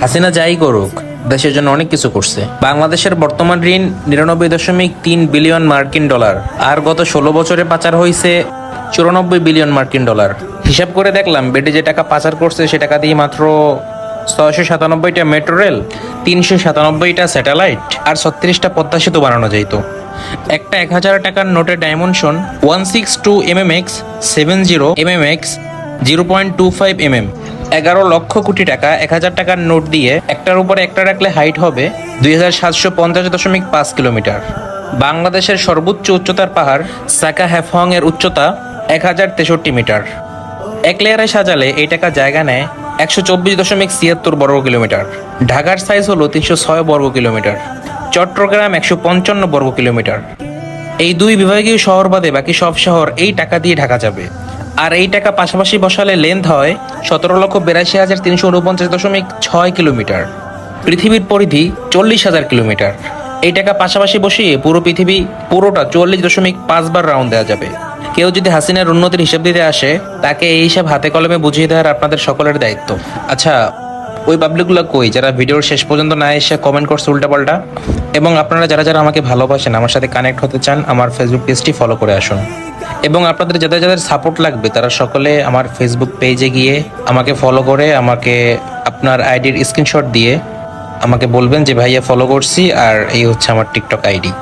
হাসিনা যাই করুক, দেশের জন্য অনেক কিছু করছে। বাংলাদেশের বর্তমান ঋণ 99.3 বিলিয়ন মার্কিন ডলার, আর গত 16 বছরে পাচার হয়েছে 94 বিলিয়ন মার্কিন ডলার। হিসাব করে দেখলাম, বেটে যে টাকা পাচার করছে সে টাকা দিয়ে মাত্র 697টা মেট্রো রেল, 397টা স্যাটেলাইট আর 36টা পদ্মা সেতু বানানো যাইতো। একটা 1000 টাকার নোটের dimension 162 mm, 70 mm, 0.25 mm। 11 lakh crore টাকা 1000 টাকার নোট দিয়ে একটার উপরে একটা রাখলে হাইট হবে 2750.5 কিলোমিটার। বাংলাদেশের সর্বোচ্চ উচ্চতার পাহাড় সাকা হ্যাফং এর উচ্চতা 1063 মিটার। এক লেয়ারে সাজালে এই টাকা জায়গা নেয় 124.76 বর্গ কিলোমিটার। ঢাকার সাইজ হলো 306 বর্গ কিলোমিটার, চট্টগ্রাম 155 বর্গ কিলোমিটার। এই দুই বিভাগীয় শহর বাদে বাকি সব শহর এই টাকা দিয়ে ঢাকা যাবে। আর এই টাকা পাশাপাশি বসালে লেন্থ হয় 17,82,349.6 কিলোমিটার। পৃথিবীর পরিধি 40,000 কিলোমিটার। এই টাকা পাশাপাশি বসিয়ে পুরো পৃথিবী পুরোটা 44.5 বার রাউন্ড দেওয়া যাবে। কেউ যদি হাসিনার উন্নতির হিসাব দিতে আসে, তাকে এই হিসাব হাতে কলমে বুঝিয়ে দেওয়ার আপনাদের সকলের দায়িত্ব। আচ্ছা, ওই পাবলিকগুলো কই যারা ভিডিওর শেষ পর্যন্ত না এসে কমেন্ট করছে উল্টাপাল্টা? এবং আপনারা যারা যারা আমাকে ভালোবাসেন, আমার সাথে কানেক্ট হতে চান, আমার ফেসবুক পেজটি ফলো করে আসুন। এবং আপনাদের যাদের যাদের সাপোর্ট লাগবে তারা সকলে আমার ফেসবুক পেজে গিয়ে আমাকে ফলো করে আমাকে আপনার আইডির স্ক্রিনশট দিয়ে আমাকে বলবেন যে ভাইয়া ফলো করছি আর এই হচ্ছে আমার টিকটক আইডি।